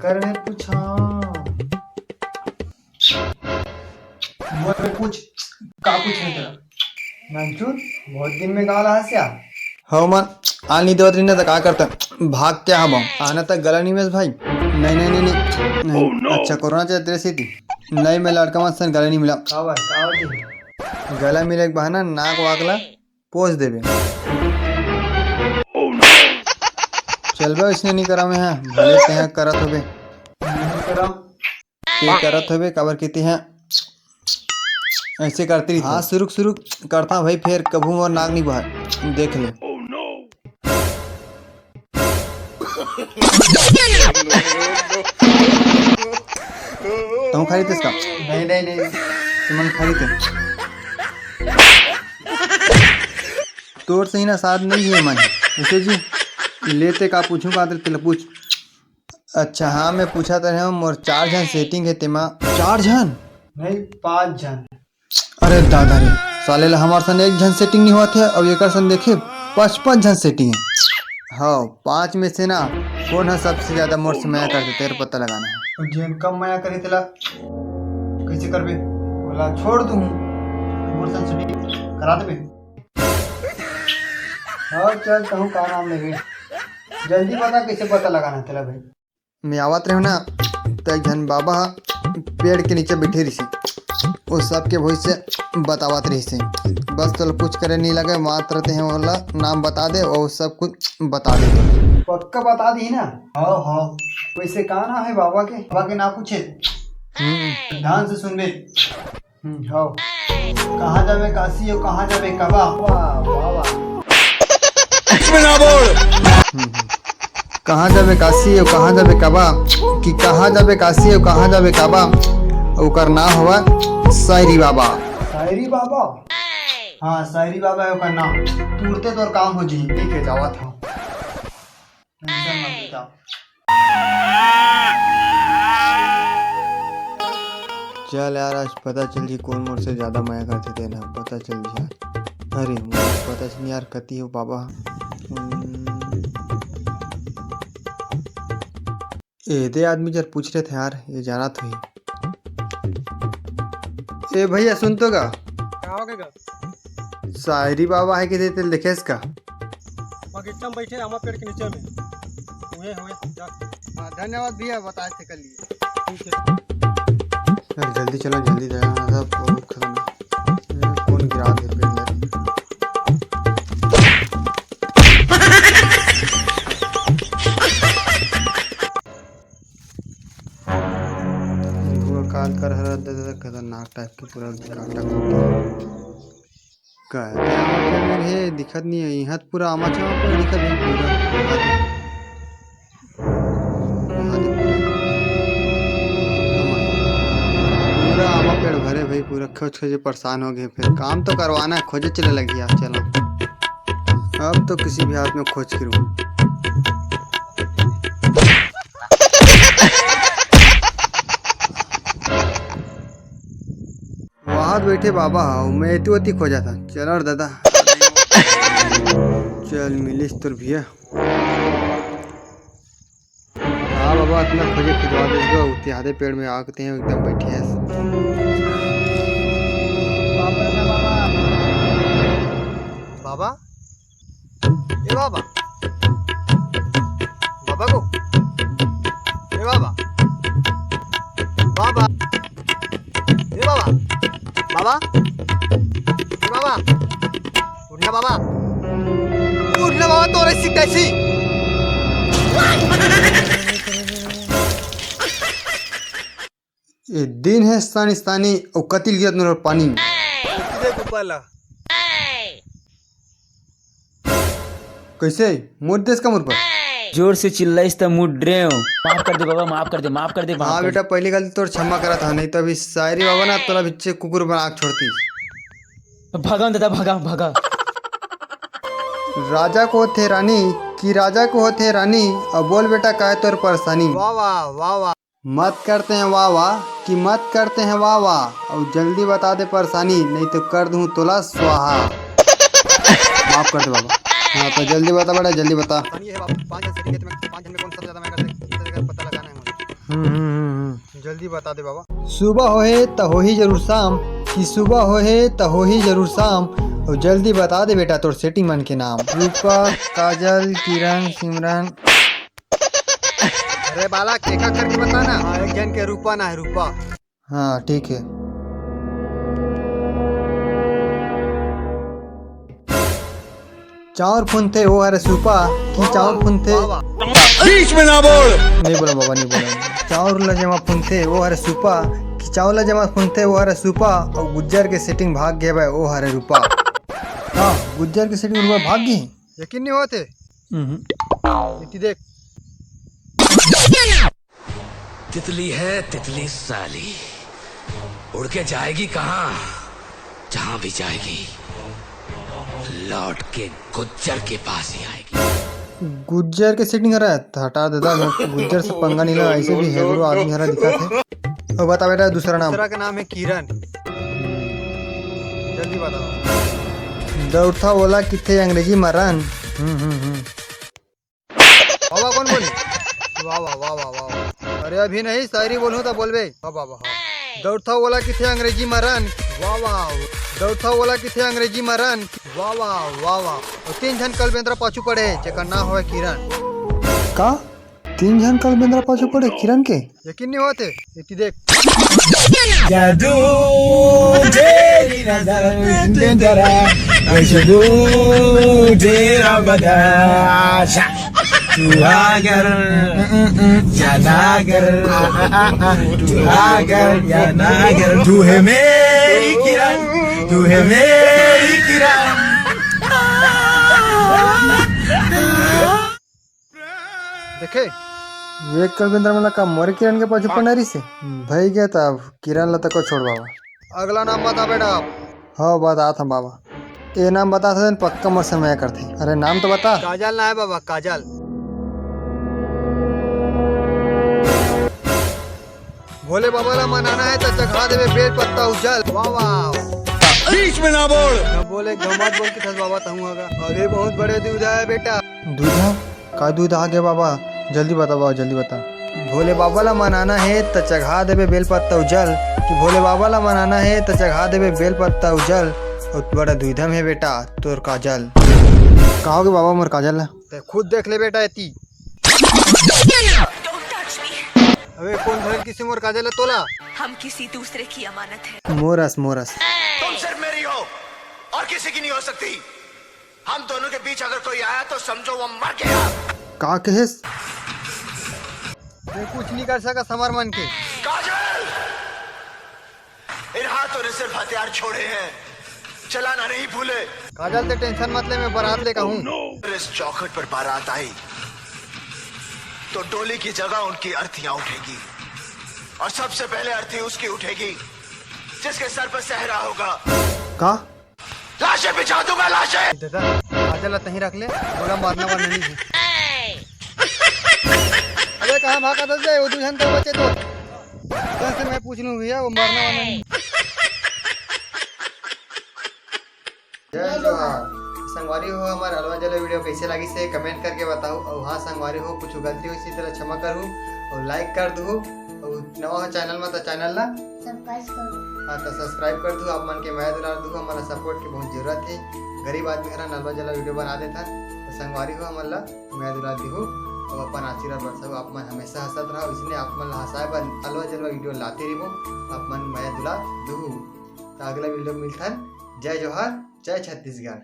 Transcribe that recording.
कर में पूछा मुझे पूछ का पूछ नहीं तेरा मंचूर बहुत दिन में गाला हंसिया हो मन आल नहीं देवत रही तो क्या करता भाग क्या हम आना तक गला नहीं मेस भाई नहीं नहीं नहीं नहीं, नहीं। अच्छा कोरोना चाहिए तेरे से थी नहीं मैं लड़का मत सन गला नहीं मिला गला मिले एक बहाना नाक वाकला पोस देवे चल बे इसने नहीं करा मैं है भले ते हैं करत होबे ते करत होबे कबर कहते हैं ऐसे करती रही हाँ शुरू शुरू करता भाई फिर कभू और नाक नहीं बहा देख ले तुम खरीदे इसका नहीं नहीं नहीं तुम खरीदे तोर सही ना साथ नहीं है मन उसे जी लेते का पूछूं का तेरे पूछ अच्छा हाँ मैं पूछा तो है मोर 4 जन सेटिंग है तेमा 4 जन नहीं 5 जन अरे दादा रे साले ला हमारे सन 1 जन सेटिंग नहीं हुआ थे अब एक सन देखे 5 जन सेटिंग है हाँ 5 में से ना कौन है सबसे ज्यादा मोर से माया करते तेरे पता लगाना है जेन कम माया करी तेला कैसे करबे बोला छोड़ दूं मोर सेंसिटिव करा देबे हाँ चल कहूँ का नाम लेबे जल्दी बता कैसे पता लगाना तेला भाई मैं आवत रहे ना तो एक जन बाबा पेड़ के नीचे बैठे रही उस सब के भोज से बतावत रही से बस चल कुछ करे नहीं लगे मात्र ते हैं वाला नाम बता दे और सब कुछ बता दे पक्का बता दी ना हाँ हाँ वैसे कहा ना है बाबा के ना पूछे ध्यान से सुन बे हाँ कहाँ जावे काशी हो कहाँ जावे कबा कहाँ जावे काशी हो कहाँ जावे कबा कि कहाँ जावे काशी हो कहाँ जावे कबा ओकर नाम हुआ सायरी बाबा हाँ सायरी बाबा है ओकर नाम तुरते तोर काम हो जी ठीक है जावा था टेंशन मत ले चल यार आज पता चल जी कौन मोर से ज्यादा माया करते थे ना पता चल जी यार अरे मुझे पता चल यार कती हो बाबा दे आदमी जर पूछ रहे थे यार ये जाना था ही ए भैया सुन तो का शायरी बाबा है कि देते लिखे इसका बगीचा में बैठे आमा पेड़ के नीचे में हुए जा धन्यवाद भैया बताए थे कल ठीक है यार जल्दी चलो जल्दी सब खत्म कौन गिरा दे पेड़ काल कर हरा खतरनाक टाइप की पूरा काटा का है दिखत नहीं है यहाँ पूरा आमा चामा पूरा दिखत है पूरा आमा पेड़ भरे भाई पूरा खोज खोजे परेशान हो गए फिर काम तो करवाना है खोजे चले लगी यार चलो अब तो किसी भी हाथ में खोज करूँ वहाँ बैठे बाबा मैं इतनी अति खोजा था चलो और दादा चल मिलिस तुर भैया हाँ बाबा इतना खोजे खुजवा दे उतने आधे पेड़ में आते हैं एकदम बैठे हैं बाबा ए बाबा बाबा को ए बाबा बाबा ए बाबा बाबा ए बाबा उठना बाबा तो रही कैसी ये दिन है स्थानी स्थानी और कतिल गिरत नूर पानी में कैसे मोर देश का मुर पर जोर से चिल्लाइस तो मुड़ रहे हो माफ कर दे बाबा माफ कर दे माफ कर दे हाँ बेटा पहली गलती तो क्षमा करा था नहीं तो अभी शायरी बाबा ना तोला बिच्चे कुकुर बना के छोड़ती भगा दादा भगा भगा राजा को थे रानी कि राजा को होते रानी अब बोल बेटा का है तोर परेशानी वाह वाह वाह वाह मत करते हैं वाह वाह कि मत करते हैं वाह वाह और जल्दी बता दे परेशानी नहीं तो कर दूं तोला स्वाहा माफ कर दे बाबा हाँ तो जल्दी बता बेटा जल्दी बता पानी है बाबा 5 जन से 5 जन में कौन सबसे ज्यादा महंगा पता लगाना है मुझे जल्दी बता दे बाबा। सुबह होए तो हो ही जरूर शाम, कि सुबह होए तो हो ही जरूर शाम, और जल्दी बता दे बेटा तोर सेटिंग मन के नाम। रूपा, काजल, किरण, सिमरन। अरे बाला केका करके बता ना। एक जन के रूपा ना है, रूपा। हाँ ठीक है। चाउर फुनथे वो हरे सुपा, कि चाउर फुनथे बीच में ना बोल। नहीं बोला बाबा, नहीं बोला। चाउर ला जमा फुनथे वो हरे सुपा, कि चाउर ला जमा फुनथे वो हरे सुपा, और गुज्जर के सेटिंग भाग गए भाई वो हरे रूपा। हाँ गुज्जर के सेटिंग रूपा भाग गई। यकीन नहीं होते। देख तितली है तितली साली, उड़ के जाएगी कहाँ? जहाँ भी जाएगी लौट के गुज्जर के पास ही आएगी। गुज्जर के सेटिंग हरा तो हटा देता। गुज्जर से पंगा नहीं लगा, ऐसे भी हेगड़ो आदमी हरा दिखा थे। और बता बेटा दूसरा नाम। दूसरा का नाम है किरण। जल्दी बताओ। दौड़ता बोला किथे अंग्रेजी मरन। बाबा कौन बोले? वाह वाह वाह वाह वाह। अरे अभी नहीं, शायरी बोलूं तो बोलबे। वाह वाह वाह। दौड़ता बोला किथे अंग्रेजी मरन। वाह वाह। दौड़ता बोला किथे अंग्रेजी मरन। वाह वाह वाह वाह। और 3 जन कल बेंद्रा पाछू पड़े जेकर ना होए किरण। का 3 जन कल बेंद्रा पाछू पड़े किरण के? यकीन नहीं होते। इति देख। जादू तेरी नजर जरा, जादू तेरा बदाशा, तू अगर जानागर, तू अगर जानागर, तू है मेरी किरण, तू है मेरी किरण। देखे ये कलबिंदर मतलब का मोर किरण के पाछू पंडारी से भाई गया तब किरण लता को छोड़ बाबा। अगला नाम बता बेटा। हाँ बता था बाबा। ये नाम बता था पक्का मोर समय करते। अरे नाम तो बता। काजल ना है बाबा, काजल। भोले बाबा ला मनाना है तो चढ़ा देवे बेल पत्ता उजल। वाह वाह। बीच में ना बोल। न बोले गमात बोल के थस बाबा तहुआगा। अरे बहुत बड़े दूध है बेटा। दूधा का दूध आ गया बाबा? जल्दी बता बाबा, जल्दी बता। भोले बाबा ला मनाना है तो चढ़ा देवे बेल पत्ता उजल, कि भोले बाबा ला मनाना है तो चढ़ा देवे बेल पत्ता उजल, और बड़ा दूधम है बेटा तोर काजल। कहोगे बाबा मोर काजल ला? खुद देख ले बेटा। इती अबे कौन धरल किसी मोर काजल है तोला? हम किसी दूसरे की अमानत है। Morris Morris. तुम सिर्फ मेरी हो और किसी की नहीं हो सकती। हम दोनों के बीच अगर कोई आया तो समझो वो मर गया। का कहेस? कुछ नहीं कर सका समर मन के। काजल, इन हाथों ने सिर्फ हथियार छोड़े हैं, चलाना नहीं भूले। काजल ते टेंशन मत ले, मैं बारात लेकर हूँ। इस चौखट पर बारात आई तो डोली की जगह उनकी अर्थियां उठेगी, और सबसे पहले अर्थी उसकी उठेगी जिसके सर पर सहरा होगा। का लाशें बिछा दूंगा, लाशें। काजल तहीं रख ले, थोड़ा मारना वाला नहीं है। अरे कहाँ भागा दस जाए वो दूसरे तो बचे तो से मैं पूछ लूँ भैया, वो मारना वाला नहीं। जय जोहार। संगवारी हो हमारे अलवा जला वीडियो कैसे लगी से कमेंट करके बताओ। और हाँ संगवारी हो कुछ गलती हो इसी तरह क्षमा करूँ और लाइक कर दूँ। और नवा हो चैनल में तो चैनल ला हाँ तो सब्सक्राइब कर दूँ। आप मन के मैं दुला दूँ, हमारा सपोर्ट की बहुत जरूरत है। गरीब आदमी हरा नलवा जला वीडियो बना देता तो संगवारी हो हमारा मैं दुला दी हूँ और अपन आशीर्वाद बरसाओ। आप मन हमेशा हंसत रहो, इसलिए आप मन हंसाए बर अलवा जलवा वीडियो लाते रहो। आप मन मैं दुला दूँ। तो अगला वीडियो मिलता है। जय जोहार, जय छत्तीसगढ़।